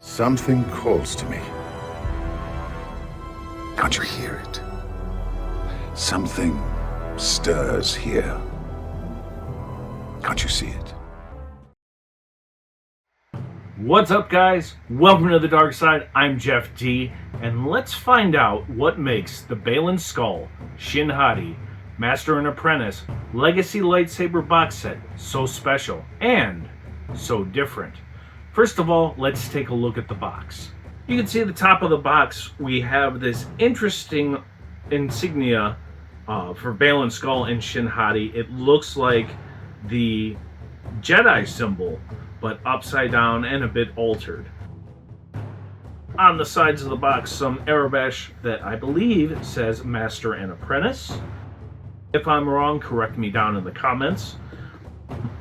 Something calls to me. Can't you hear it? Something stirs here. Can't you see it? What's up, guys? Welcome to the Dark Side. I'm Jeff D, and let's find out what makes the Baylan Skoll, Shin Hati, Master and Apprentice Legacy Lightsaber box set so special and so different. First of all, let's take a look at the box. You can see at the top of the box we have this interesting insignia for Baylan Skoll and Shin Hati. It looks like the Jedi symbol, but upside down and a bit altered. On the sides of the box, some Arabesh that I believe says Master and Apprentice. If I'm wrong, correct me down in the comments.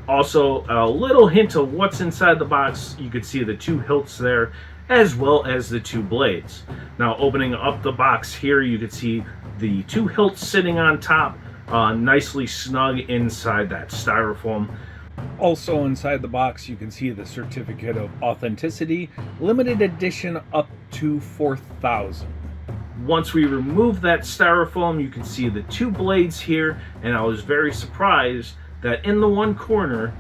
Also, a little hint of what's inside the box. You can see the two hilts there, as well as the two blades. Now, opening up the box here, you can see the two hilts sitting on top, nicely snug inside that styrofoam. Also inside the box, you can see the certificate of authenticity, limited edition up to 4,000. Once we remove that styrofoam, you can see the two blades here, and I was very surprised that in the one corner,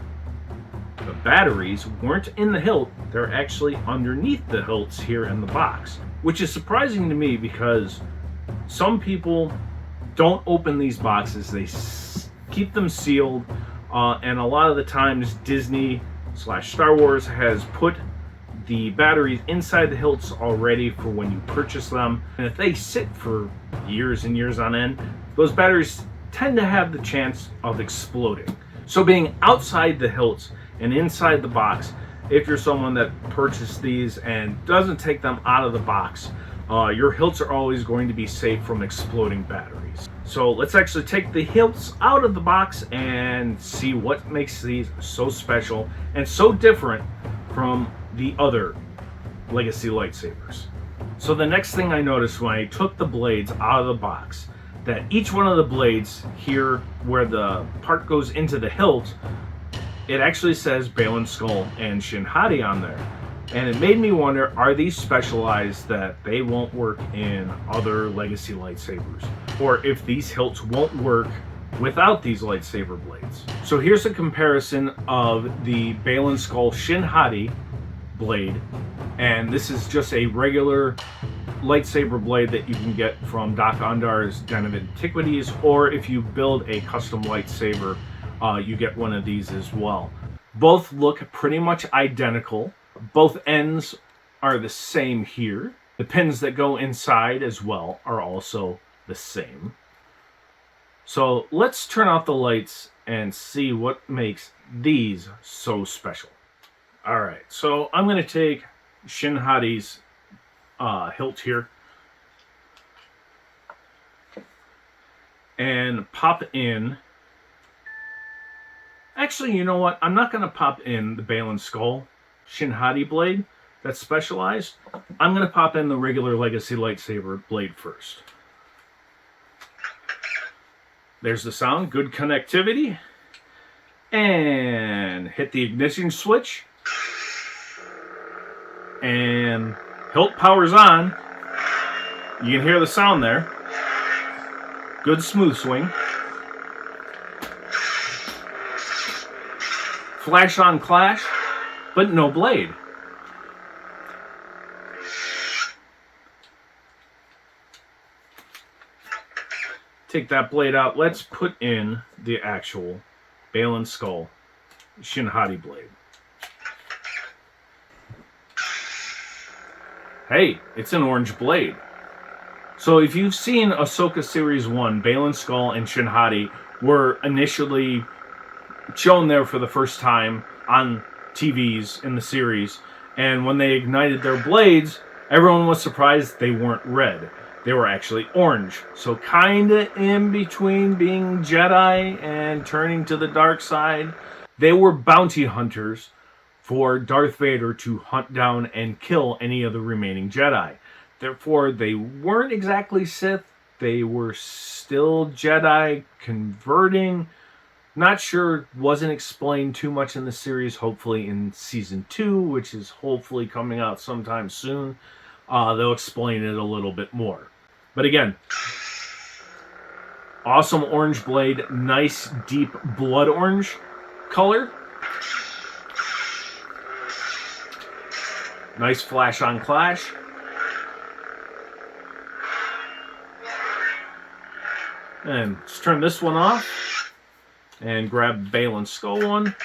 the batteries weren't in the hilt. They're actually underneath the hilts here in the box, which is surprising to me because some people don't open these boxes. They keep them sealed. And a lot of the times Disney/Star Wars has put the batteries inside the hilts already for when you purchase them. And if they sit for years and years on end, those batteries tend to have the chance of exploding. So being outside the hilts and inside the box, if you're someone that purchased these and doesn't take them out of the box, your hilts are always going to be safe from exploding batteries. So let's actually take the hilts out of the box and see what makes these so special and so different from the other Legacy lightsabers. So the next thing I noticed when I took the blades out of the box, that each one of the blades here where the part goes into the hilt, it actually says Baylan Skoll and Shin Hati on there. And it made me wonder, are these specialized that they won't work in other Legacy lightsabers? Or if these hilts won't work without these lightsaber blades? So here's a comparison of the Baylan Skoll Shin Hati blade. And this is just a regular lightsaber blade that you can get from Doc Ondar's Den of Antiquities, or if you build a custom lightsaber, you get one of these as well. Both look pretty much identical. Both ends are the same here. The pins that go inside as well are also the same. So let's turn off the lights and see what makes these so special. Alright, so I'm going to take Shin Hati's hilt here and pop in. Actually, you know what? I'm not going to pop in the Baylan Skoll Shin Hati blade that's specialized. I'm going to pop in the regular Legacy lightsaber blade first. There's the sound, good connectivity. And hit the ignition switch. And hilt powers on. You can hear the sound there. Good smooth swing. Flash on clash, but no blade. Take that blade out. Let's put in the actual Baylan Skoll Shin Hati blade. Hey, it's an orange blade. So if you've seen Ahsoka Series 1, Baylan Skoll and Shin Hati were initially shown there for the first time on TVs in the series, and when they ignited their blades, everyone was surprised they weren't red. They were actually orange. So kinda in between being Jedi and turning to the dark side. They were bounty hunters for Darth Vader to hunt down and kill any of the remaining Jedi. Therefore, they weren't exactly Sith. They were still Jedi converting Not sure, wasn't explained too much in the series. Hopefully in season 2, which is hopefully coming out sometime soon, they'll explain it a little bit more. But again, awesome orange blade, nice deep blood orange color. Nice flash on clash. And let's turn this one off and grab Baylan Skoll one.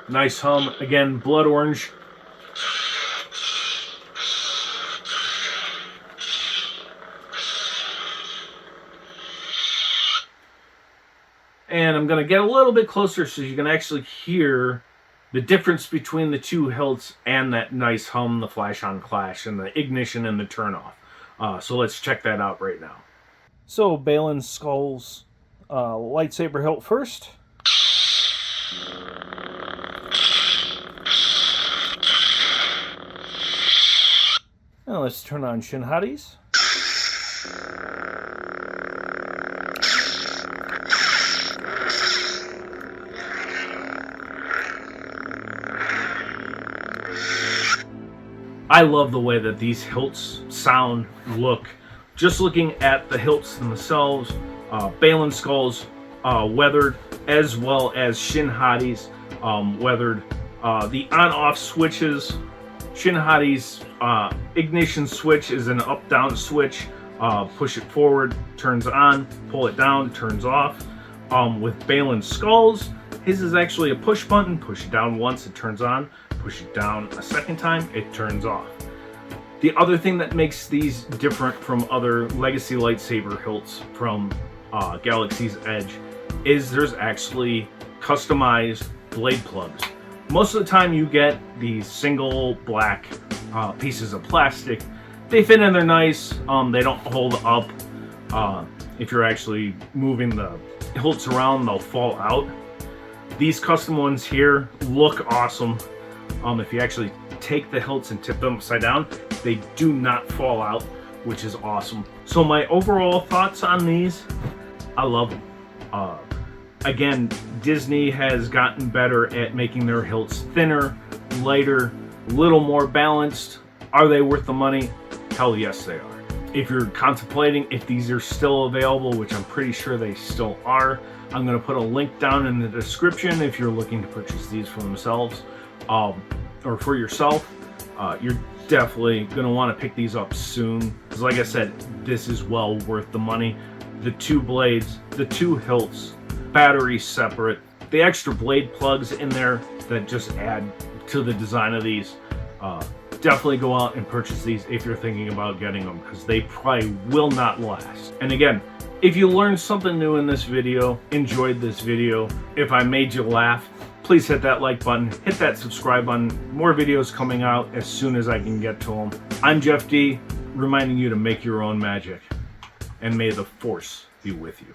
Nice hum. Again, blood orange. And I'm going to get a little bit closer so you can actually hear the difference between the two hilts and that nice hum, the flash on clash, and the ignition and the turn off. So let's check that out right now. So Baylan Skoll's lightsaber hilt first. Now let's turn on Shin Hati's. I love the way that these hilts sound, look. Just looking at the hilts themselves, Baylan Skoll's weathered, as well as Shin Hati's weathered. The on-off switches, Shin Hati's ignition switch is an up-down switch. Push it forward, turns on. Pull it down, turns off. With Baylan Skoll's, his is actually a push button. Push it down once, it turns on. Push it down a second time, it turns off. The other thing that makes these different from other legacy lightsaber hilts from Galaxy's Edge is there's actually customized blade plugs. Most of the time you get these single black pieces of plastic. They fit in there nice, they don't hold up. If you're actually moving the hilts around, they'll fall out. These custom ones here look awesome. If you actually take the hilts and tip them upside down, they do not fall out, which is awesome. So my overall thoughts on these, I love them. Again, Disney has gotten better at making their hilts thinner, lighter, a little more balanced. Are they worth the money? Hell yes, they are. If you're contemplating if these are still available, which I'm pretty sure they still are, I'm going to put a link down in the description if you're looking to purchase these for themselves. Or for yourself, you're definitely going to want to pick these up soon. Because like I said, this is well worth the money. The two blades, the two hilts, batteries separate, the extra blade plugs in there that just add to the design of these. Definitely go out and purchase these if you're thinking about getting them, because they probably will not last. And again, if you learned something new in this video, enjoyed this video, if I made you laugh, please hit that like button, hit that subscribe button. More videos coming out as soon as I can get to them. I'm Jeff D, reminding you to make your own magic, and may the Force be with you.